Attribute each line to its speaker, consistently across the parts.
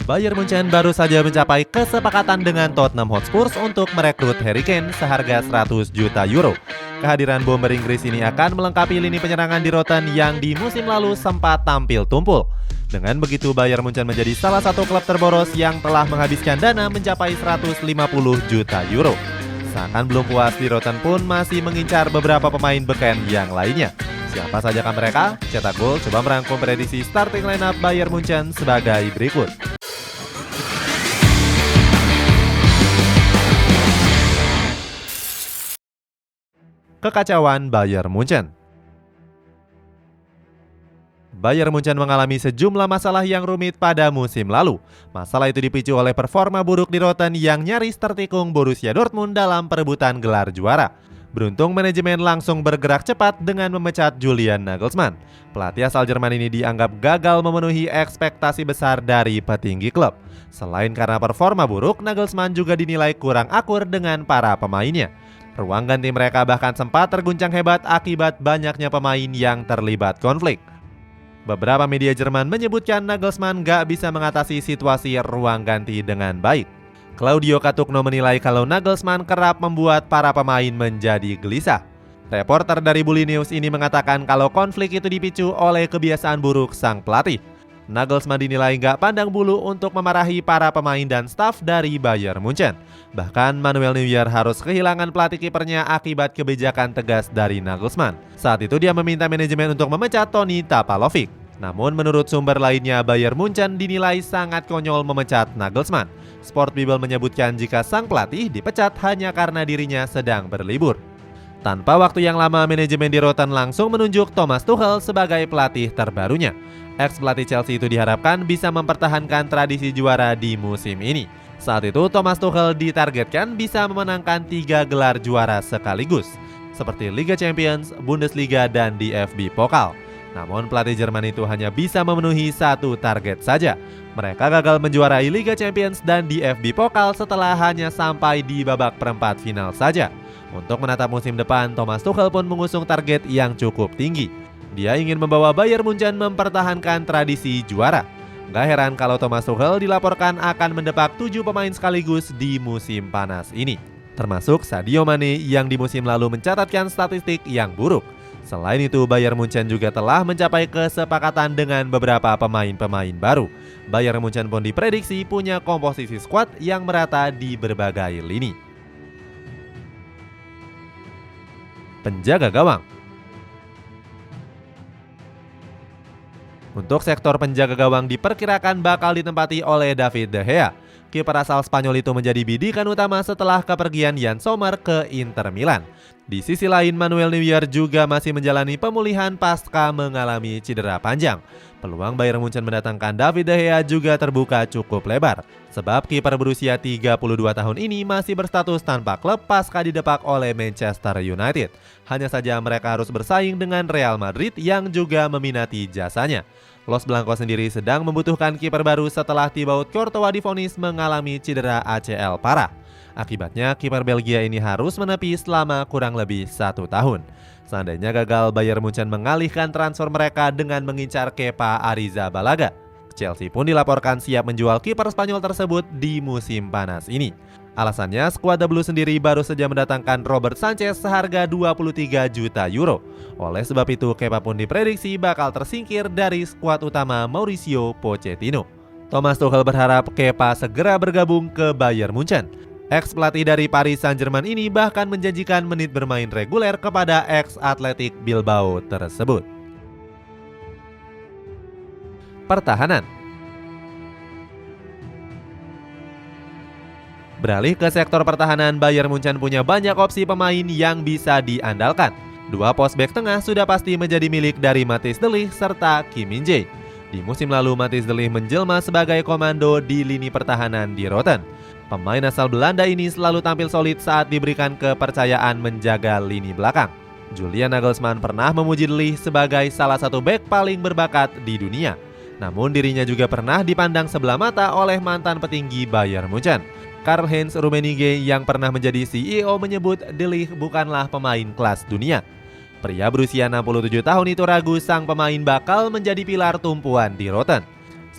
Speaker 1: Bayern Munchen baru saja mencapai kesepakatan dengan Tottenham Hotspur untuk merekrut Harry Kane seharga 100 juta euro. Kehadiran bomber Inggris ini akan melengkapi lini penyerangan di Rotten yang di musim lalu sempat tampil tumpul. Dengan begitu, Bayern Munchen menjadi salah satu klub terboros yang telah menghabiskan dana mencapai 150 juta euro. Seakan belum puas, di Rotten pun masih mengincar beberapa pemain beken yang lainnya. Siapa sajakah mereka? Cetak Gol coba merangkum prediksi starting lineup Bayern Munchen sebagai berikut. Kekacauan Bayern Munchen. Bayern Munchen mengalami sejumlah masalah yang rumit pada musim lalu. Masalah itu dipicu oleh performa buruk di Rotten yang nyaris tertikung Borussia Dortmund dalam perebutan gelar juara. Beruntung manajemen langsung bergerak cepat dengan memecat Julian Nagelsmann. Pelatih asal Jerman ini dianggap gagal memenuhi ekspektasi besar dari petinggi klub. Selain karena performa buruk, Nagelsmann juga dinilai kurang akur dengan para pemainnya. Ruang ganti mereka bahkan sempat terguncang hebat akibat banyaknya pemain yang terlibat konflik. Beberapa media Jerman menyebutkan Nagelsmann gak bisa mengatasi situasi ruang ganti dengan baik. Claudio Catugno menilai kalau Nagelsmann kerap membuat para pemain menjadi gelisah. Reporter dari Bully News ini mengatakan kalau konflik itu dipicu oleh kebiasaan buruk sang pelatih. Nagelsmann dinilai gak pandang bulu untuk memarahi para pemain dan staf dari Bayern Munchen. Bahkan Manuel Neuer harus kehilangan pelatih kipernya akibat kebijakan tegas dari Nagelsmann. Saat itu dia meminta manajemen untuk memecat Toni Tapalovic. Namun menurut sumber lainnya, Bayern Munchen dinilai sangat konyol memecat Nagelsmann. Sport Bible menyebutkan jika sang pelatih dipecat hanya karena dirinya sedang berlibur. Tanpa waktu yang lama, manajemen di Rotten langsung menunjuk Thomas Tuchel sebagai pelatih terbarunya. Ex-pelatih Chelsea itu diharapkan bisa mempertahankan tradisi juara di musim ini. Saat itu Thomas Tuchel ditargetkan bisa memenangkan 3 gelar juara sekaligus, seperti Liga Champions, Bundesliga, dan DFB Pokal. Namun pelatih Jerman itu hanya bisa memenuhi satu target saja. Mereka gagal menjuarai Liga Champions dan DFB Pokal setelah hanya sampai di babak perempat final saja. Untuk menatap musim depan, Thomas Tuchel pun mengusung target yang cukup tinggi. Dia ingin membawa Bayern Munchen mempertahankan tradisi juara. Gak heran kalau Thomas Tuchel dilaporkan akan mendepak 7 pemain sekaligus di musim panas ini, termasuk Sadio Mane yang di musim lalu mencatatkan statistik yang buruk. Selain itu, Bayern Munchen juga telah mencapai kesepakatan dengan beberapa pemain-pemain baru. Bayern Munchen pun diprediksi punya komposisi skuad yang merata di berbagai lini. Penjaga gawang. Untuk sektor penjaga gawang diperkirakan bakal ditempati oleh David De Gea. Kiper asal Spanyol itu menjadi bidikan utama setelah kepergian Jan Sommer ke Inter Milan. Di sisi lain, Manuel Neuer juga masih menjalani pemulihan pasca mengalami cedera panjang. Peluang Bayern Munchen mendatangkan David De Gea juga terbuka cukup lebar, sebab kiper berusia 32 tahun ini masih berstatus tanpa klub pasca didepak oleh Manchester United. Hanya saja mereka harus bersaing dengan Real Madrid yang juga meminati jasanya. Los Blancos sendiri sedang membutuhkan kiper baru setelah Thibaut Courtois divonis mengalami cedera ACL parah. Akibatnya kiper Belgia ini harus menepi selama kurang lebih 1 tahun. Seandainya gagal, Bayern Munchen mengalihkan transfer mereka dengan mengincar Kepa Arrizabalaga. Chelsea pun dilaporkan siap menjual kiper Spanyol tersebut di musim panas ini. Alasannya, skuad Blue sendiri baru saja mendatangkan Robert Sanchez seharga 23 juta euro. Oleh sebab itu, Kepa pun diprediksi bakal tersingkir dari skuad utama Mauricio Pochettino. Thomas Tuchel berharap Kepa segera bergabung ke Bayern Munchen. Ex-pelatih dari Paris Saint-Germain ini bahkan menjanjikan menit bermain reguler kepada ex-Athletic Bilbao tersebut. Pertahanan. Beralih ke sektor pertahanan, Bayern Munchen punya banyak opsi pemain yang bisa diandalkan. 2 pos bek tengah sudah pasti menjadi milik dari Matthijs de Ligt serta Kim Min-jae. Di musim lalu, Matthijs de Ligt menjelma sebagai komando di lini pertahanan di Rotten. Pemain asal Belanda ini selalu tampil solid saat diberikan kepercayaan menjaga lini belakang. Julian Nagelsmann pernah memuji de Ligt sebagai salah satu bek paling berbakat di dunia. Namun dirinya juga pernah dipandang sebelah mata oleh mantan petinggi Bayern Munchen. Karl-Heinz Rummenigge yang pernah menjadi CEO menyebut de Ligt bukanlah pemain kelas dunia. Pria berusia 67 tahun itu ragu sang pemain bakal menjadi pilar tumpuan di Rotten.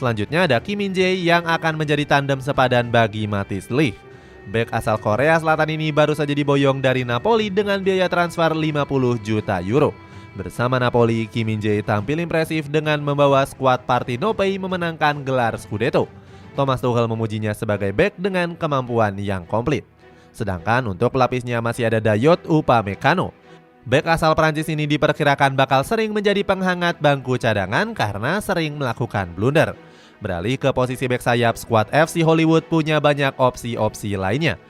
Speaker 1: Selanjutnya ada Kim Min-jae yang akan menjadi tandem sepadan bagi Matthijs de Ligt. Bek asal Korea Selatan ini baru saja diboyong dari Napoli dengan biaya transfer 50 juta euro. Bersama Napoli, Kim Min-jae tampil impresif dengan membawa skuad Partenopei memenangkan gelar Scudetto. Thomas Tuchel memujinya sebagai bek dengan kemampuan yang komplit. Sedangkan untuk pelapisnya masih ada Dayot Upamecano. Bek asal Prancis ini diperkirakan bakal sering menjadi penghangat bangku cadangan karena sering melakukan blunder. Beralih ke posisi bek sayap, skuad FC Hollywood punya banyak opsi-opsi lainnya.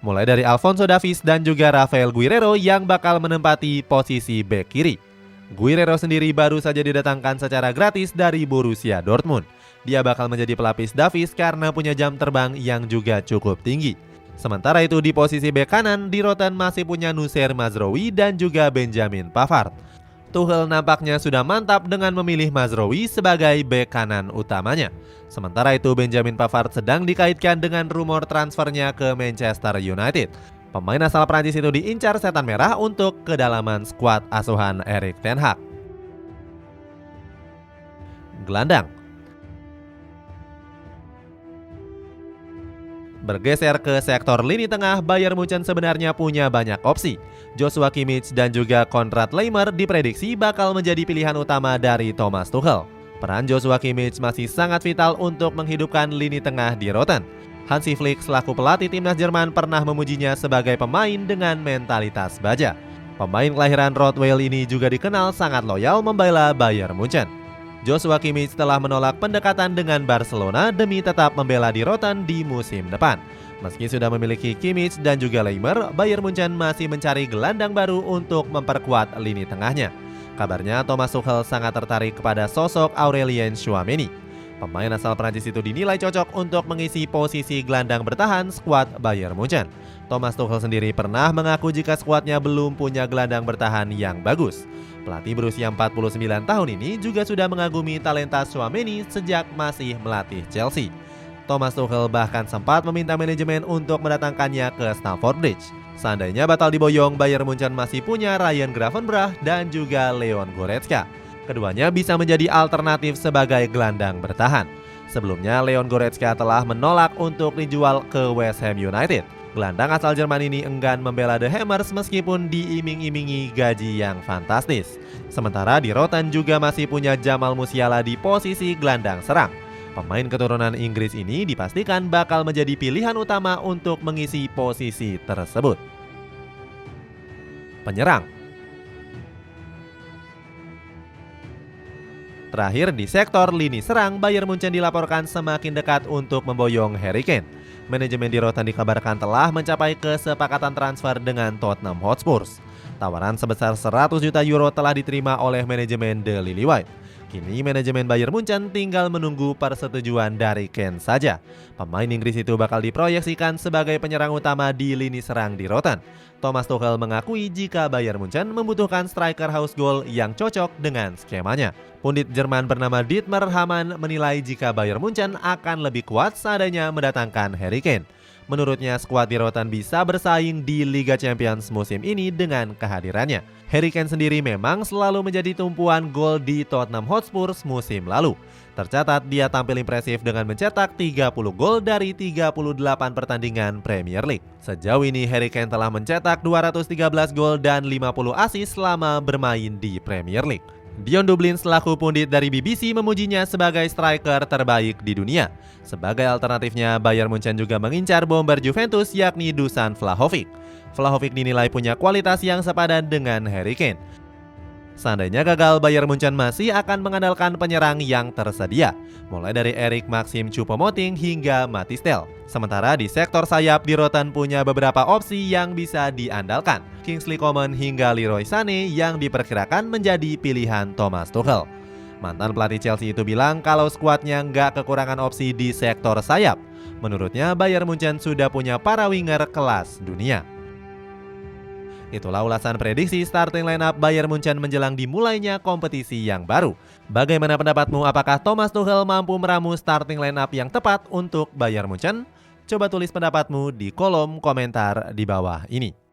Speaker 1: Mulai dari Alphonso Davies dan juga Rafael Guerreiro yang bakal menempati posisi bek kiri. Guerreiro sendiri baru saja didatangkan secara gratis dari Borussia Dortmund. Dia bakal menjadi pelapis Davies karena punya jam terbang yang juga cukup tinggi. Sementara itu di posisi bek kanan, di Rotten masih punya Noussair Mazraoui dan juga Benjamin Pavard. Tuchel nampaknya sudah mantap dengan memilih Mazraoui sebagai bek kanan utamanya. Sementara itu Benjamin Pavard sedang dikaitkan dengan rumor transfernya ke Manchester United. Pemain asal Prancis itu diincar setan merah untuk kedalaman skuad asuhan Erik ten Hag. Gelandang. Bergeser ke sektor lini tengah, Bayern Munchen sebenarnya punya banyak opsi. Joshua Kimmich dan juga Konrad Laimer diprediksi bakal menjadi pilihan utama dari Thomas Tuchel. Peran Joshua Kimmich masih sangat vital untuk menghidupkan lini tengah di Rotten. Hansi Flick selaku pelatih timnas Jerman pernah memujinya sebagai pemain dengan mentalitas baja. Pemain kelahiran Rottweil ini juga dikenal sangat loyal membela Bayern Munchen. Joshua Kimmich telah menolak pendekatan dengan Barcelona demi tetap membela di Rotten di musim depan. Meski sudah memiliki Kimmich dan juga Laimer, Bayern Munchen masih mencari gelandang baru untuk memperkuat lini tengahnya. Kabarnya Thomas Tuchel sangat tertarik kepada sosok Aurelien Tchouameni. Pemain asal Prancis itu dinilai cocok untuk mengisi posisi gelandang bertahan skuad Bayern Munchen. Thomas Tuchel sendiri pernah mengaku jika skuadnya belum punya gelandang bertahan yang bagus. Pelatih berusia 49 tahun ini juga sudah mengagumi talenta Tchouameni sejak masih melatih Chelsea. Thomas Tuchel bahkan sempat meminta manajemen untuk mendatangkannya ke Stamford Bridge. Seandainya batal diboyong, Bayern Munchen masih punya Ryan Gravenberch dan juga Leon Goretzka. Keduanya bisa menjadi alternatif sebagai gelandang bertahan. Sebelumnya Leon Goretzka telah menolak untuk dijual ke West Ham United. Gelandang asal Jerman ini enggan membela The Hammers meskipun diiming-imingi gaji yang fantastis. Sementara di Rotten juga masih punya Jamal Musiala di posisi gelandang serang. Pemain keturunan Inggris ini dipastikan bakal menjadi pilihan utama untuk mengisi posisi tersebut. Penyerang. Terakhir di sektor lini serang, Bayern Munchen dilaporkan semakin dekat untuk memboyong Harry Kane. Manajemen di Rotten dikabarkan telah mencapai kesepakatan transfer dengan Tottenham Hotspur. Tawaran sebesar 100 juta euro telah diterima oleh manajemen The Lillywhite. Kini manajemen Bayern Munchen tinggal menunggu persetujuan dari Kane saja. Pemain Inggris itu bakal diproyeksikan sebagai penyerang utama di lini serang di Rotten. Thomas Tuchel mengakui jika Bayern Munchen membutuhkan striker house goal yang cocok dengan skemanya. Pundit Jerman bernama Dietmar Hamann menilai jika Bayern Munchen akan lebih kuat seandainya mendatangkan Harry Kane. Menurutnya skuad di Rotten bisa bersaing di Liga Champions musim ini dengan kehadirannya. Harry Kane sendiri memang selalu menjadi tumpuan gol di Tottenham Hotspur musim lalu. Tercatat dia tampil impresif dengan mencetak 30 gol dari 38 pertandingan Premier League. Sejauh ini Harry Kane telah mencetak 213 gol dan 50 assist selama bermain di Premier League. Dion Dublin selaku pundit dari BBC memujinya sebagai striker terbaik di dunia. Sebagai alternatifnya, Bayern Munchen juga mengincar bomber Juventus yakni Dusan Vlahovic. Vlahovic dinilai punya kualitas yang sepadan dengan Harry Kane. Seandainya gagal, Bayern Munchen masih akan mengandalkan penyerang yang tersedia, mulai dari Erik Maxim Choupo-Moting hingga Matthijs de Ligt. Sementara di sektor sayap, di Rotten punya beberapa opsi yang bisa diandalkan. Kingsley Coman hingga Leroy Sané yang diperkirakan menjadi pilihan Thomas Tuchel. Mantan pelatih Chelsea itu bilang kalau skuadnya nggak kekurangan opsi di sektor sayap. Menurutnya Bayern Munchen sudah punya para winger kelas dunia. Itulah ulasan prediksi starting lineup Bayern Munchen menjelang dimulainya kompetisi yang baru. Bagaimana pendapatmu? Apakah Thomas Tuchel mampu meramu starting lineup yang tepat untuk Bayern Munchen? Coba tulis pendapatmu di kolom komentar di bawah ini.